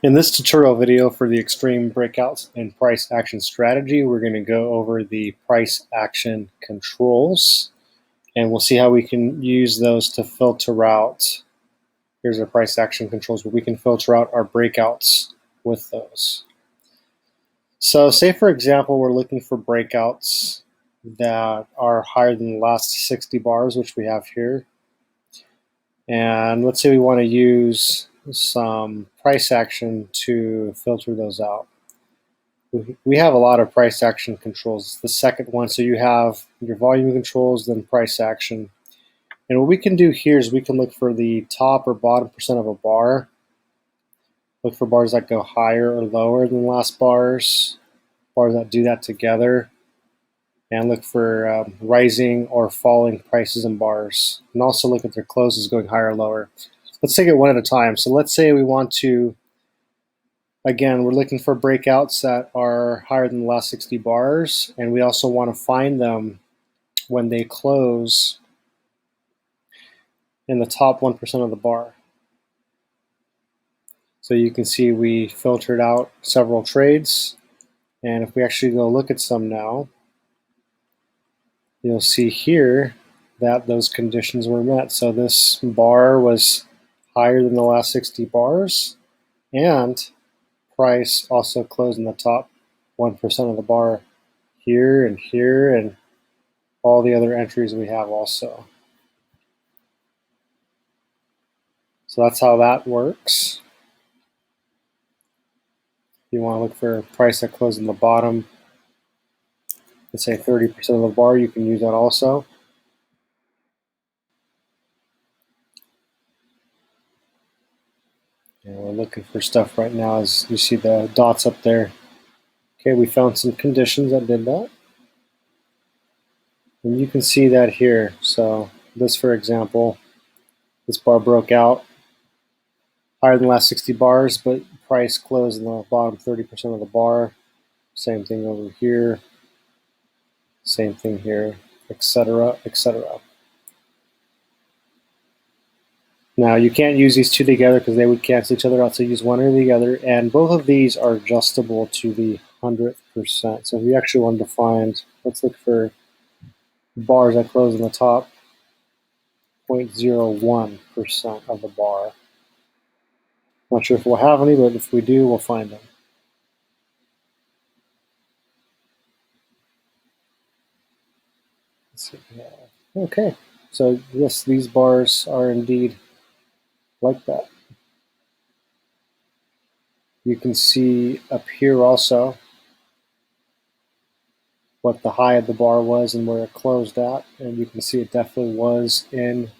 In this tutorial video for the extreme breakouts and price action strategy, we're going to go over the price action controls, and we'll see how we can use those to filter out. Here's our price action controls, but we can filter out our breakouts with those. So say, for example, we're looking for breakouts that are higher than the last 60 bars, which we have here. And let's say we want to use some price action to filter those out. We have a lot of price action controls. It's the second one. So you have your volume controls, then price action. And what we can do here is we can look for the top or bottom percent of a bar. Look for bars that go higher or lower than the last bars that do that together. And look for rising or falling prices in bars. And also look at their closes going higher or lower. Let's take it one at a time. So let's say we want to, again, we're looking for breakouts that are higher than the last 60 bars, and we also want to find them when they close in the top 1% of the bar. So you can see we filtered out several trades, and if we actually go look at some now, you'll see here that those conditions were met. So this bar was higher than the last 60 bars, and price also closed in the top 1% of the bar here, and all the other entries we have also. So that's how that works. If you want to look for a price that closed in the bottom, let's say 30% of the bar, you can use that also. And we're looking for stuff right now as you see the dots up there. Okay, we found some conditions that did that. And you can see that here. So this, for example, this bar broke out higher than the last 60 bars, but price closed in the bottom 30% of the bar. Same thing over here. Same thing here, etc., etc. Now you can't use these two together because they would cancel each other out, so use one or the other, and both of these are adjustable to the 100th percent. So if we actually wanted to find, let's look for bars that close in the top 0.01% of the bar. Not sure if we'll have any, but if we do, we'll find them. Let's see. Okay, so yes, these bars are indeed like that. You can see up here also what the high of the bar was and where it closed at, and you can see it definitely was in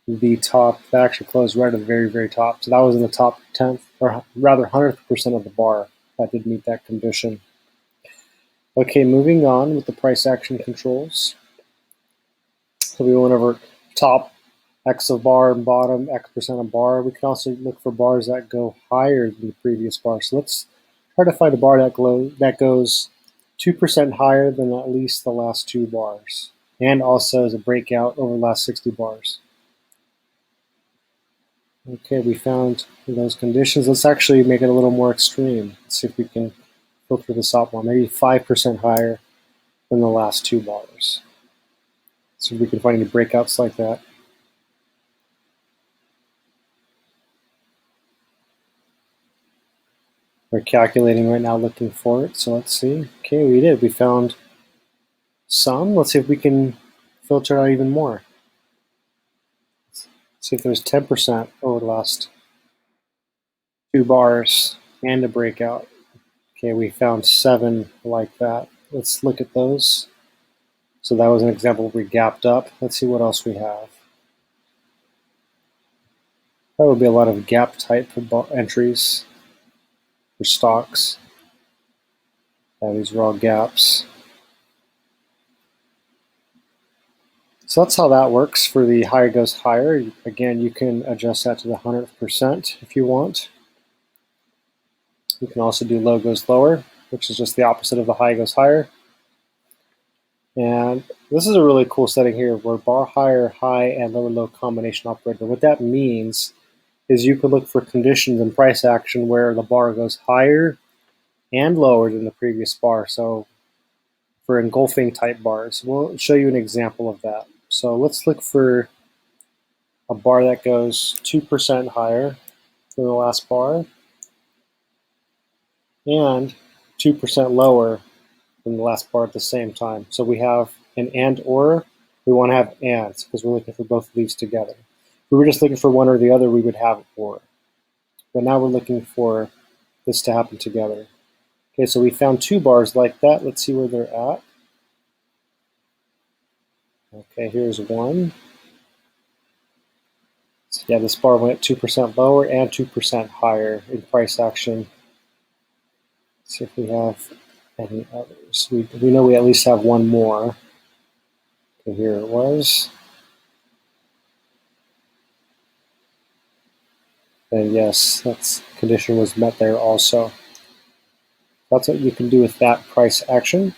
the top. That actually closed right at the very, very top. So that was in the top 10th, or rather 100th percent of the bar that did meet that condition. Okay, moving on with the price action controls. So we went over top X of bar and bottom X percent of bar. We can also look for bars that go higher than the previous bar. So let's try to find a bar that goes 2% higher than at least the last two bars, and also as a breakout over the last 60 bars. Okay, we found those conditions. Let's actually make it a little more extreme. Let's see if we can filter this out more. Maybe 5% higher than the last two bars. See if we can find any breakouts like that. We're calculating right now, looking for it. So let's see. Okay, we did. We found some. Let's see if we can filter out even more. Let's see if there's 10% over the last two bars and a breakout. Okay, we found 7 like that. Let's look at those. So that was an example where we gapped up. Let's see what else we have. That would be a lot of gap type entries for stocks. These are all gaps. So that's how that works for the higher goes higher. Again, you can adjust that to the 100th percent if you want. You can also do low goes lower, which is just the opposite of the high goes higher. And this is a really cool setting here where bar higher, high, and lower low combination operator. What that means is you could look for conditions in price action where the bar goes higher and lower than the previous bar. So for engulfing type bars, we'll show you an example of that. So let's look for a bar that goes 2% higher than the last bar and 2% lower than the last bar at the same time. So we have an and or. We want to have and because we're looking for both of these together. If we were just looking for one or the other, we would have or. But now we're looking for this to happen together. Okay, so we found two bars like that. Let's see where they're at. Okay, here's one. So yeah, this bar went 2% lower and 2% higher in price action. Let's see if we have any others. We know we at least have one more. Okay, here it was. And yes, that condition was met there also. That's what you can do with that price action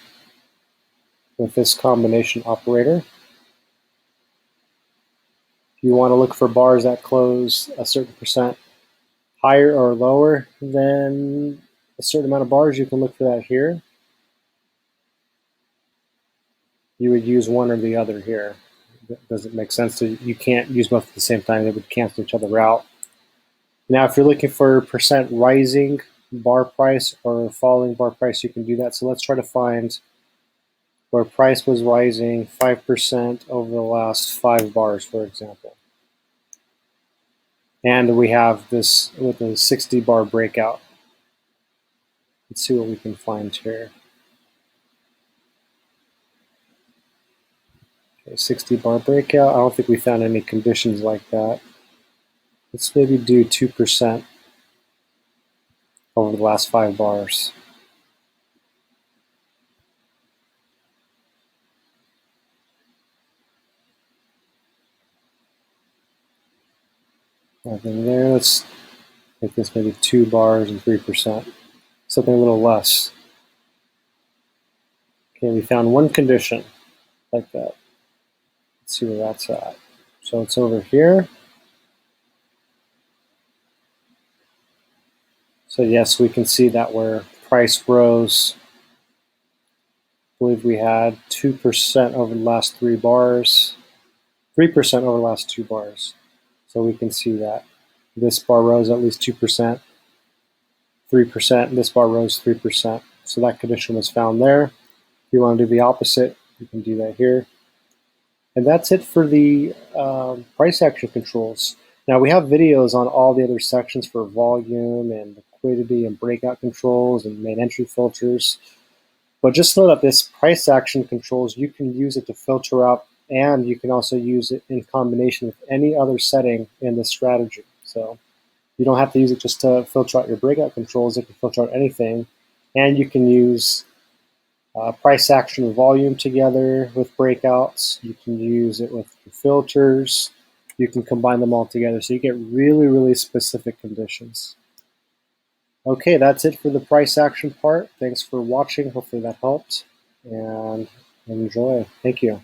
with this combination operator. If you want to look for bars that close a certain percent higher or lower than a certain amount of bars, you can look for that here. You would use one or the other here. Does it make sense? So you can't use both at the same time. They would cancel each other out. Now, if you're looking for percent rising bar price or falling bar price, you can do that. So let's try to find where price was rising 5% over the last 5 bars, for example. And we have this with a 60 bar breakout. Let's see what we can find here. Okay, 60 bar breakout. I don't think we found any conditions like that. Let's maybe do 2% over the last 5 bars. Nothing there. Let's make this maybe 2 bars and 3%. Something a little less. Okay, we found one condition like that. Let's see where that's at. So it's over here. So yes, we can see that where price rose, I believe we had 2% over the last 3 bars, 3% over the last 2 bars. So we can see that this bar rose at least 2%, 3%, and this bar rose 3%. So that condition was found there. If you want to do the opposite, you can do that here. And that's it for the price action controls. Now we have videos on all the other sections for volume and liquidity and breakout controls and main entry filters. But just know that this price action controls, you can use it to filter out, and you can also use it in combination with any other setting in the strategy. So you don't have to use it just to filter out your breakout controls. It can filter out anything. And you can use price action and volume together with breakouts. You can use it with the filters. You can combine them all together. So you get really, really specific conditions. Okay, that's it for the price action part. Thanks for watching. Hopefully that helped. And enjoy. Thank you.